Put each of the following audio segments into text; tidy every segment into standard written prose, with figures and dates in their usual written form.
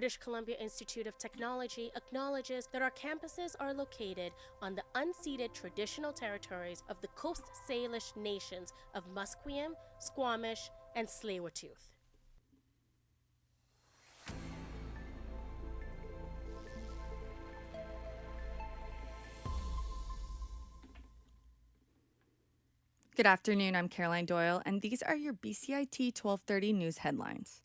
British Columbia Institute of Technology acknowledges that our campuses are located on the unceded traditional territories of the Coast Salish nations of Musqueam, Squamish, and Tsleil-Waututh. Good afternoon, I'm Caroline Doyle, and these are your BCIT 1230 news headlines.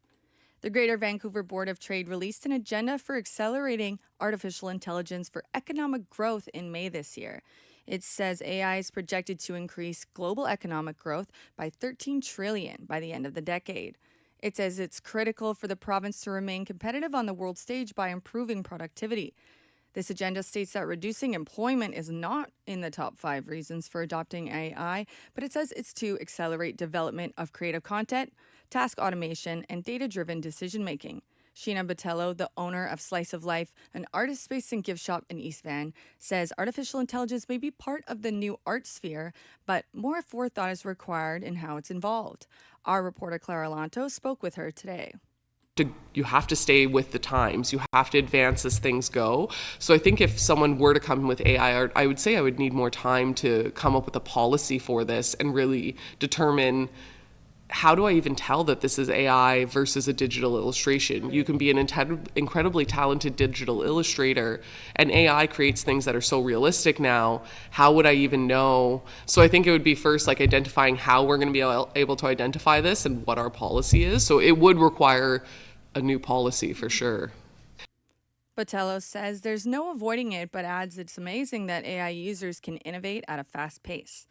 The Greater Vancouver Board of Trade released an agenda for accelerating artificial intelligence for economic growth in May this year. It says AI is projected to increase global economic growth by $13 trillion by the end of the decade. It says it's critical for the province to remain competitive on the world stage by improving productivity. This agenda states that reducing employment is not in the top 5 reasons for adopting AI, but it says it's to accelerate development of creative content, task automation, and data-driven decision-making. Sheena Botello, the owner of Slice of Life, an artist space and gift shop in East Van, says artificial intelligence may be part of the new art sphere, but more forethought is required in how it's involved. Our reporter Clara Lanto spoke with her today. You have to stay with the times. You have to advance as things go. So I think if someone were to come with AI art, I would say I would need more time to come up with a policy for this and really determine, how do I even tell that this is AI versus a digital illustration? You can be an incredibly talented digital illustrator, and AI creates things that are so realistic now. How would I even know? So I think it would be first like identifying how we're going to be able to identify this and what our policy is. So it would require a new policy for sure. Botello says there's no avoiding it, but adds it's amazing that AI users can innovate at a fast pace.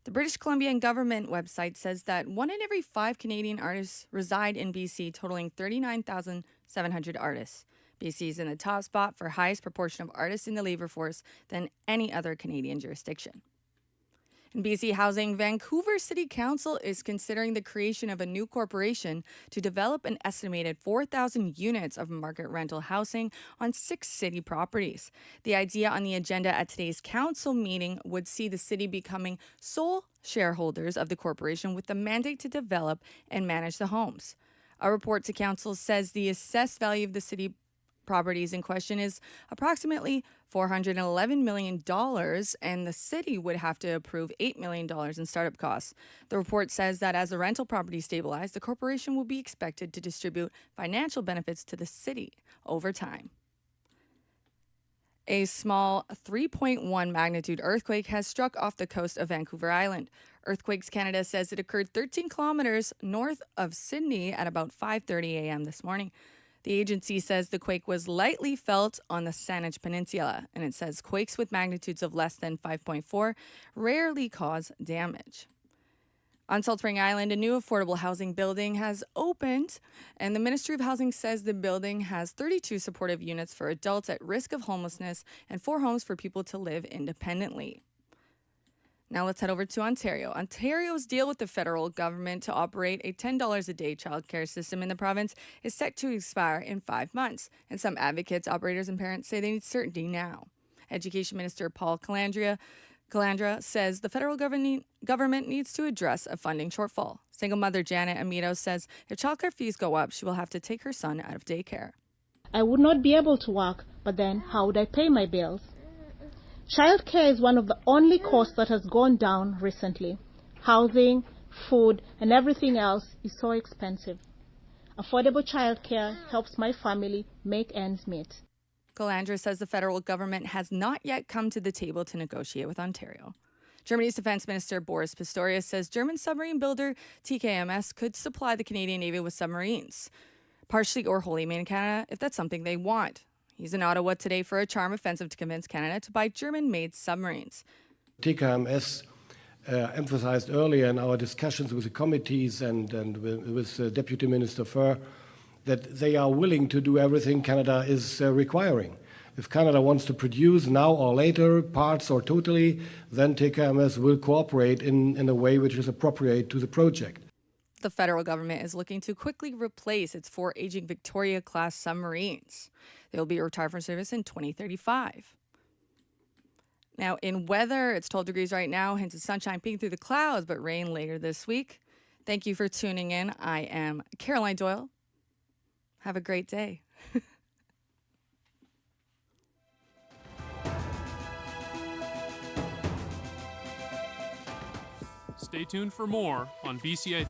The British Columbian government website says that 1 in every 5 Canadian artists reside in BC, totaling 39,700 artists. BC is in the top spot for highest proportion of artists in the labor force than any other Canadian jurisdiction. In BC Housing, Vancouver City Council is considering the creation of a new corporation to develop an estimated 4,000 units of market rental housing on 6 city properties. The idea on the agenda at today's council meeting would see the city becoming sole shareholders of the corporation with the mandate to develop and manage the homes. A report to council says the assessed value of the city properties in question is approximately $411 million, and the city would have to approve $8 million in startup costs. The report says that as the rental properties stabilize, the corporation will be expected to distribute financial benefits to the city over time. A small 3.1 magnitude earthquake has struck off the coast of Vancouver Island. Earthquakes Canada says it occurred 13 kilometers north of Sydney at about 5:30 a.m. this morning. The agency says the quake was lightly felt on the Saanich Peninsula, and it says quakes with magnitudes of less than 5.4 rarely cause damage. On Salt Spring Island, a new affordable housing building has opened, and the Ministry of Housing says the building has 32 supportive units for adults at risk of homelessness and 4 homes for people to live independently. Now let's head over to Ontario. Ontario's deal with the federal government to operate a $10 a day childcare system in the province is set to expire in 5 months, and some advocates, operators, and parents say they need certainty now. Education Minister Paul Calandra says the federal government needs to address a funding shortfall. Single mother Janet Amito says if childcare fees go up, she will have to take her son out of daycare. I would not be able to work, but then how would I pay my bills? Childcare is one of the only costs that has gone down recently. Housing, food, and everything else is so expensive. Affordable childcare helps my family make ends meet. Calandra says the federal government has not yet come to the table to negotiate with Ontario. Germany's Defense Minister Boris Pistorius says German submarine builder TKMS could supply the Canadian Navy with submarines, partially or wholly made in Canada, if that's something they want. He's in Ottawa today for a charm offensive to convince Canada to buy German-made submarines. TKMS emphasized earlier in our discussions with the committees and with Deputy Minister Furr that they are willing to do everything Canada is requiring. If Canada wants to produce now or later, parts or totally, then TKMS will cooperate in a way which is appropriate to the project. The federal government is looking to quickly replace its 4 aging Victoria-class submarines. They will be retired from service in 2035. Now, in weather, it's 12 degrees right now, hints of sunshine peeking through the clouds, but rain later this week. Thank you for tuning in. I am Caroline Doyle. Have a great day. Stay tuned for more on BCIT